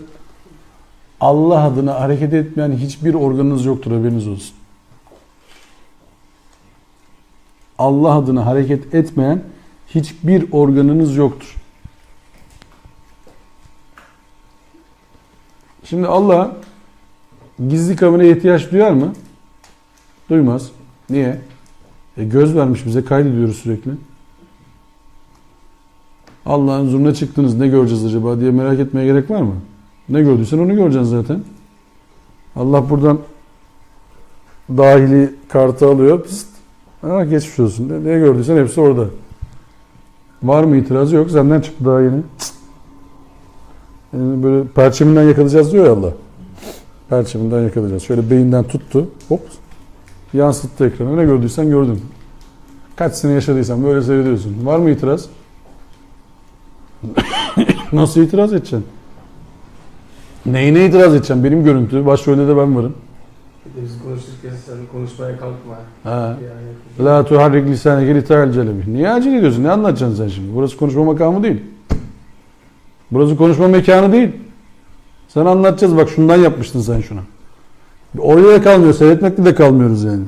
Allah adına hareket etmeyen hiçbir organınız yoktur, haberiniz olsun. Allah adına hareket etmeyen hiçbir organınız yoktur. Şimdi Allah gizli kameraya ihtiyaç duyar mı? Duymaz. Niye? Göz vermiş bize, kaydediyoruz sürekli. Allah'ın huzuruna çıktınız, ne göreceğiz acaba diye merak etmeye gerek var mı? Ne gördüysen onu göreceksin zaten. Allah buradan dahili kartı alıyor. Pist. Ha, geçmiş olsun. Ne gördüysen hepsi orada. Var mı itirazı? Yok. Senden çıktı daha yeni. Yani böyle perçeminden yakalayacağız diyor ya Allah. Perçeminden yakalayacağız. Şöyle beyinden tuttu. Hop. Yansıttı ekrana. Ne gördüysen gördün. Kaç sene yaşadıysan böyle seyrediyorsun. Var mı itiraz? Nasıl itiraz edeceksin? Neyine itiraz edeceksin? Benim görüntü. Başrolde de ben varım. Biz konuşurken sen konuşmaya kalkma. Ha. Yani. La tuharrik lisaneke lita'acele bih. Niye acele ediyorsun? Ne anlatacaksın sen şimdi? Burası konuşma makamı değil. Burası konuşma mekanı değil. Sana anlatacağız. Bak şundan yapmıştın sen şunu. Oraya da kalmıyor. Seyretmekle de kalmıyoruz yani.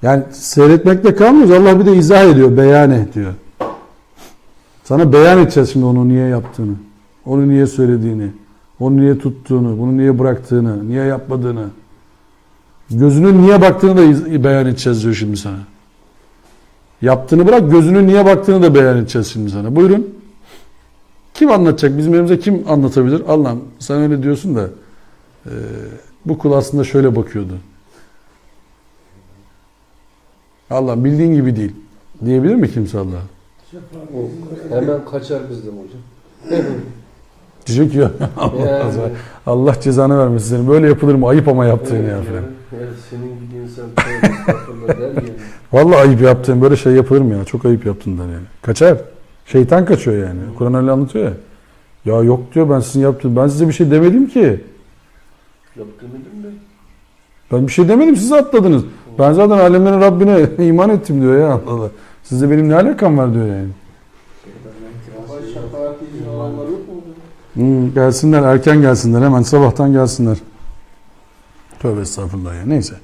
Yani seyretmekle kalmıyoruz. Allah bir de izah ediyor. Beyan et diyor. Sana beyan edeceğiz şimdi onu niye yaptığını. Onu niye söylediğini. Onu niye tuttuğunu. Bunu niye bıraktığını. Niye yapmadığını. Gözünün niye baktığını da beyan edeceğiz diyor şimdi sana. Yaptığını bırak, gözünün niye baktığını da beyan edeceğiz şimdi sana. Buyurun. Kim anlatacak? Bizim elimize kim anlatabilir? Allah'ım sen öyle diyorsun da bu kul aslında şöyle bakıyordu. Allah bildiğin gibi değil. Diyebilir mi kimse Allah'a? Hemen kaçar bizden hocam. Diyecek ya Allah cezanı vermesin seni. Böyle yapılır mı? Ayıp ama yaptığın ya falan. Yani senin gibi insan estağfurullah der yani. Vallahi ayıp yaptın. Böyle şey yapılır mı ya? Çok ayıp yaptın der yani. Kaçar. Şeytan kaçıyor yani. Kur'an öyle anlatıyor ya. Ya yok diyor ben sizin yaptığım. Ben size bir şey demedim ki. Yaptığını de. Ben bir şey demedim. Siz atladınız. Ben zaten alemlerin Rabbine iman ettim diyor ya Allah. Sizde benim ne alakam var diyor yani. Şefaat için olanlar yok mu? Gelsinler. Erken gelsinler. Hemen sabahtan gelsinler. Tövbe estağfurullah ya. Neyse.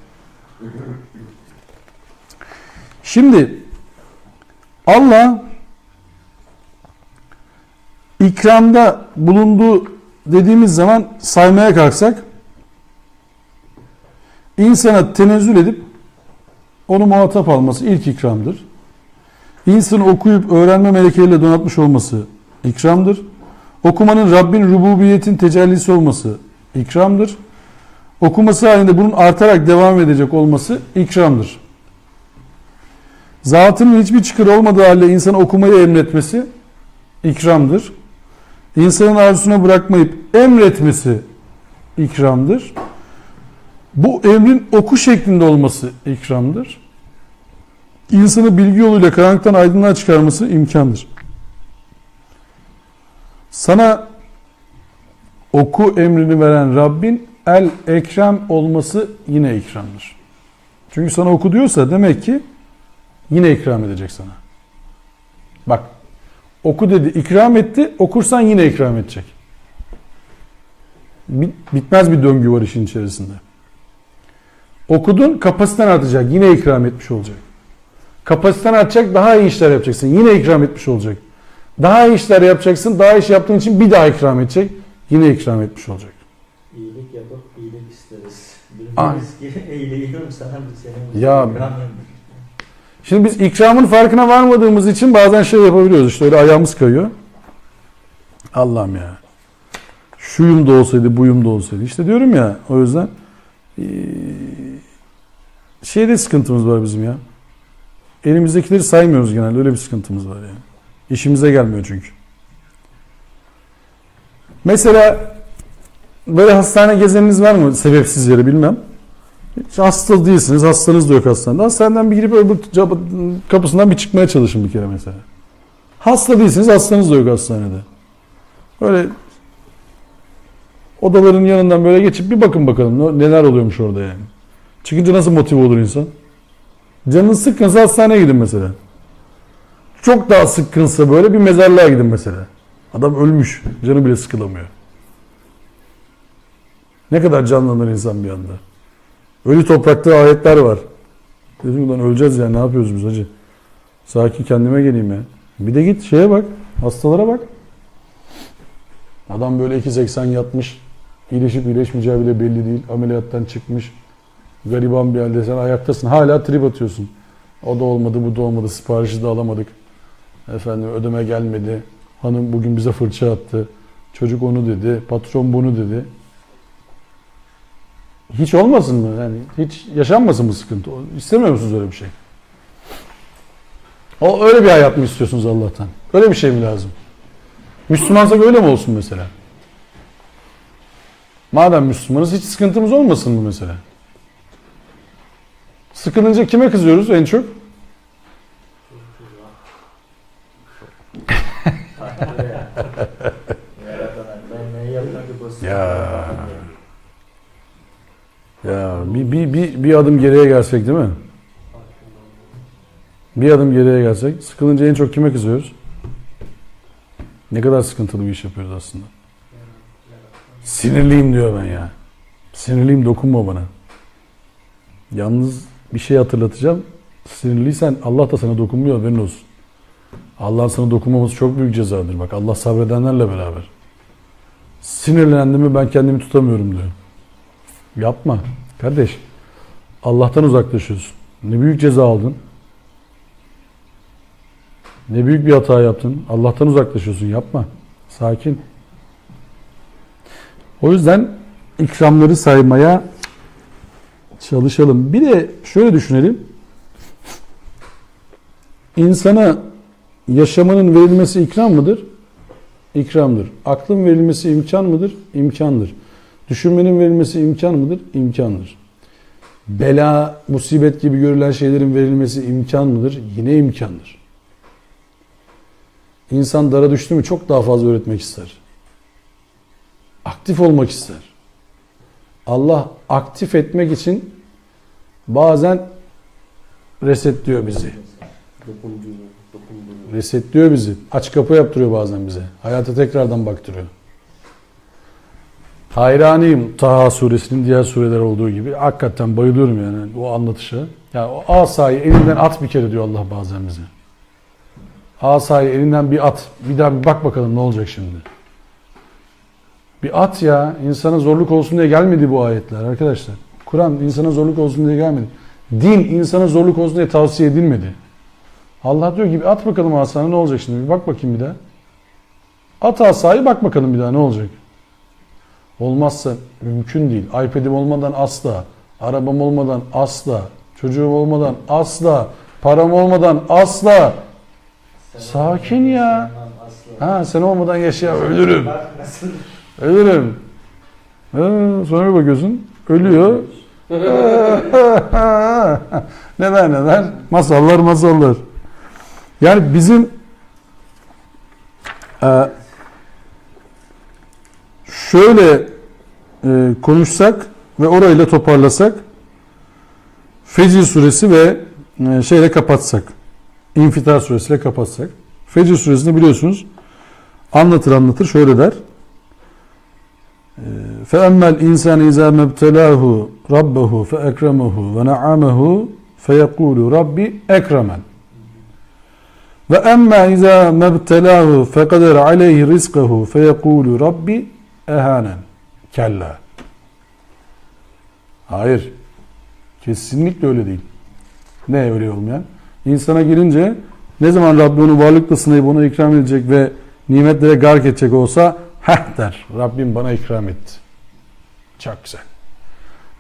Şimdi Allah ikramda bulunduğu dediğimiz zaman saymaya kalksak insana tenezzül edip onu muhatap alması ilk ikramdır. İnsanı okuyup öğrenme melekeleriyle donatmış olması ikramdır. Okumanın Rabbin rububiyetin tecellisi olması ikramdır. Okuması halinde bunun artarak devam edecek olması ikramdır. Zatının hiçbir çıkar olmadığı halde insanı okumayı emretmesi ikramdır. İnsanın arzusuna bırakmayıp emretmesi ikramdır. Bu emrin oku şeklinde olması ikramdır. İnsanı bilgi yoluyla karanlıktan aydınlığa çıkarması imkandır. Sana oku emrini veren Rabbin el-ekrem olması yine ikramdır. Çünkü sana oku diyorsa demek ki yine ikram edecek sana. Bak, oku dedi, ikram etti, okursan yine ikram edecek. Bitmez bir döngü var işin içerisinde. Okudun, kapasiten artacak, yine ikram etmiş olacak. Kapasiten artacak, daha iyi işler yapacaksın, yine ikram etmiş olacak. Daha iyi işler yapacaksın, daha iyi iş yaptığın için bir daha ikram edecek, yine ikram etmiş olacak. İyilik yapıp iyilik isteriz. Aynen. Biliriz ki iyiliğim sana senin Ya, ikramın. şimdi biz ikramın farkına varmadığımız için bazen şey yapabiliyoruz. İşte öyle ayağımız kayıyor. Allah'ım ya. Şuyum da olsaydı, buyum da olsaydı. İşte diyorum ya, o yüzden şeyde sıkıntımız var bizim ya. Elimizdekileri saymıyoruz genelde. Öyle bir sıkıntımız var yani. İşimize gelmiyor çünkü. Mesela böyle hastane gezeniniz var mı? Sebepsiz yere bilmem. Hiç hasta değilsiniz. Hastanız da yok hastanede. Hastaneden bir girip öbür kapısından bir çıkmaya çalışın bir kere mesela. Hasta değilsiniz. Hastanız da yok hastanede. Öyle odaların yanından böyle geçip bir bakın bakalım neler oluyormuş orada yani. Çıkınca nasıl motive olur insan? Canınız sıkkınsa hastaneye gidin mesela. Çok daha sıkkınsa böyle bir mezarlığa gidin mesela. Adam ölmüş. Canı bile sıkılamıyor. Ne kadar canlanır insan bir anda. Ölü toprakta ayetler var. Dedim ulan öleceğiz ya, ne yapıyoruz biz hacı? Sakin, kendime geleyim ya. Bir de git şeye bak. Hastalara bak. Adam böyle 2.80 yatmış. İyileşip iyileşmeyeceği bile belli değil. Ameliyattan çıkmış. Gariban bir halde sen ayaktasın. Hala trip atıyorsun. O da olmadı, bu da olmadı. Siparişi de alamadık. Efendim ödeme gelmedi. Hanım bugün bize fırça attı. Çocuk onu dedi. Patron bunu dedi. Hiç olmasın mı? Yani hiç yaşanmasın mı sıkıntı? İstemiyor musunuz öyle bir şey? O öyle bir hayat mı istiyorsunuz Allah'tan? Öyle bir şey mi lazım? Müslümansak öyle mi olsun mesela? Madem Müslümanız hiç sıkıntımız olmasın mı mesela? Sıkılınca kime kızıyoruz en çok? Ya bir adım geriye gelsek değil mi? Bir adım geriye gelsek. Sıkılınca en çok kime kızıyoruz? Ne kadar sıkıntılı bir iş yapıyoruz aslında. Sinirliyim diyor ben ya. Sinirliyim, dokunma bana. Yalnız bir şey hatırlatacağım. Sinirliysen Allah da sana dokunmuyor, haberin olsun. Allah'ın sana dokunmaması çok büyük cezadır. Bak Allah sabredenlerle beraber. Sinirlendim mi ben kendimi tutamıyorum diyor. Yapma kardeş. Allah'tan uzaklaşıyorsun. Ne büyük ceza aldın. Ne büyük bir hata yaptın. Allah'tan uzaklaşıyorsun. Yapma. Sakin. O yüzden ikramları saymaya çalışalım. Bir de şöyle düşünelim. İnsana yaşamanın verilmesi ikram mıdır? İkramdır. Aklın verilmesi imkan mıdır? İmkandır. Düşünmenin verilmesi imkan mıdır? İmkandır. Bela, musibet gibi görülen şeylerin verilmesi imkan mıdır? Yine imkandır. İnsan dara düştü mü çok daha fazla öğretmek ister. Aktif olmak ister. Allah aktif etmek için bazen resetliyor bizi. Resetliyor bizi. Aç kapı yaptırıyor bazen bize. Hayata tekrardan baktırıyor. Hayranıyım Taha suresinin diğer sureler olduğu gibi. Hakikaten bayılıyorum yani o anlatışa. Yani o asayı elinden at bir kere diyor Allah bazen bize. Asayı elinden bir at. Bir daha bir bak bakalım ne olacak şimdi. Bir at ya. İnsana zorluk olsun diye gelmedi bu ayetler arkadaşlar. Kur'an insana zorluk olsun diye gelmedi. Din insana zorluk olsun diye tavsiye edilmedi. Allah diyor ki at bakalım asana ne olacak şimdi. Bir bak bakayım bir daha. At asayı bak bakalım bir daha ne olacak. Olmazsa mümkün değil. iPad'im olmadan asla. Arabam olmadan asla. Çocuğum olmadan asla. Param olmadan asla. Sakin ya. Ha sen olmadan yaşa ölürüm. Ölürüm. Sonra bir bakıyorsun ölüyor. Neler. Masallar. Yani bizim şöyle konuşsak ve orayla toparlasak, Fecr suresi ve şeyle kapatsak, İnfitar suresiyle kapatsak. Fecr suresini biliyorsunuz, anlatır şöyle der. فَأَمَّا الْاِنْسَانِ اِذَا مَبْتَلَاهُ رَبَّهُ فَاَكْرَمَهُ وَنَعَمَهُ فَيَقُولُ رَبِّ اَكْرَمًا وَأَمَّا اِذَا مَبْتَلَاهُ فَقَدَرَ عَلَيْهِ رِزْقَهُ فَيَقُولُ رَبِّ اَهَانًا Kella. Hayır. Kesinlikle öyle değil. Ne öyle olmayan? İnsana gelince ne zaman Rabbi onu varlıkla sınayıp ona ikram edecek ve nimetlere gark edecek olsa der. Rabbim bana ikram etti. Çok güzel.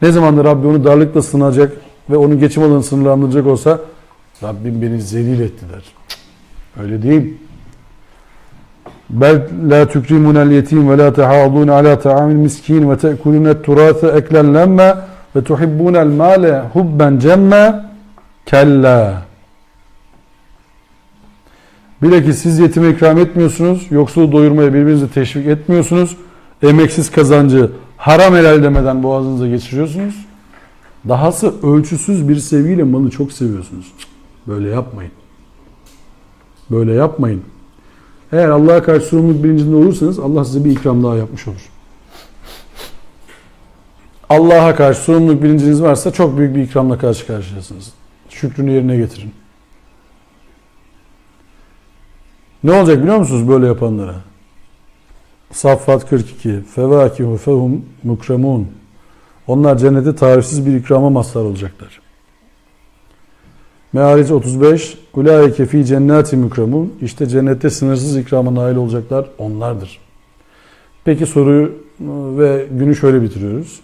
Ne zaman da Rabbi onu darlıkla sınayacak ve onun geçim alanını sınırlandıracak olsa Rabbim beni zelil etti der. Öyle değil. Bel la tukrimunel yetim ve la tehadun ala ta'amil miskin ve te'kulunet turâse eklen lemme ve tuhibbunel mâle hubben cemme kella. Bilakis siz yetime ikram etmiyorsunuz, yoksulu doyurmaya birbirinizi teşvik etmiyorsunuz, emeksiz kazancı haram helal demeden boğazınıza geçiriyorsunuz. Dahası ölçüsüz bir sevgiyle malı çok seviyorsunuz. Böyle yapmayın. Böyle yapmayın. Eğer Allah'a karşı sorumluluk bilincinde olursanız Allah size bir ikram daha yapmış olur. Allah'a karşı sorumluluk bilinciniz varsa çok büyük bir ikramla karşı karşıyasınız. Şükrünü yerine getirin. Ne olacak biliyor musunuz böyle yapanlara? Saffat 42. Fevakihu fehum mukremun. Onlar cennete tarifsiz bir ikrama mazhar olacaklar. Me'aric 35. Ulaike fi cennati mukremun. İşte cennette sınırsız ikrama nail olacaklar onlardır. Peki soruyu ve günü şöyle bitiriyoruz.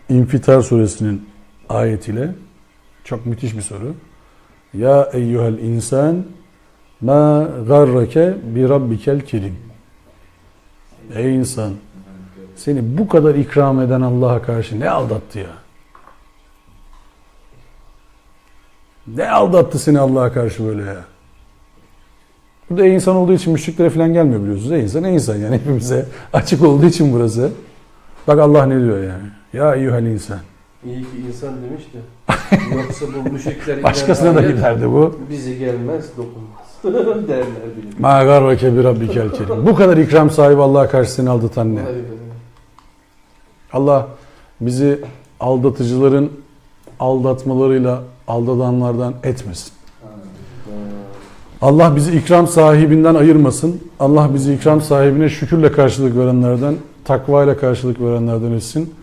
İnfitar suresinin ayetiyle çok müthiş bir soru. Ya eyyuhel insan ma garrake bi rabbikel kerim. Ey insan, seni bu kadar ikram eden Allah'a karşı ne aldattı ya? Ne aldattı seni Allah'a karşı böyle ya? Burada ey insan olduğu için müşriklere falan gelmiyor biliyorsunuz. Ey insan yani hepimize açık olduğu için burası. Bak Allah ne diyor yani? Ya eyyuhel insan. İyi ki insan demiş de. Yoksa bu müşrikler başkasına da giderdi bu. Bizi gelmez, dokunmaz. Derler bile. Ma garrake bi rabbikel kerim. Bu kadar ikram sahibi Allah'a karşı seni aldatan ne? Allah bizi aldatıcıların aldatmalarıyla aldatanlardan etmesin. Allah bizi ikram sahibinden ayırmasın. Allah bizi ikram sahibine şükürle karşılık verenlerden, takvayla karşılık verenlerden etsin.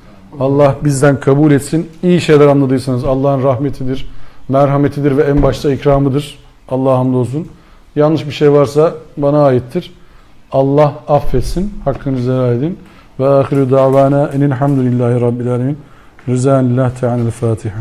Allah bizden kabul etsin. İyi şeyler anladıysanız Allah'ın rahmetidir, merhametidir ve en başta ikramıdır. Allah'a hamdolsun. Yanlış bir şey varsa bana aittir. Allah affetsin. Hakkınızı helal edin. Ve ahiru davana enilhamdülillahi rabbil alemin. Rızâ lillah teâlâ Fatiha.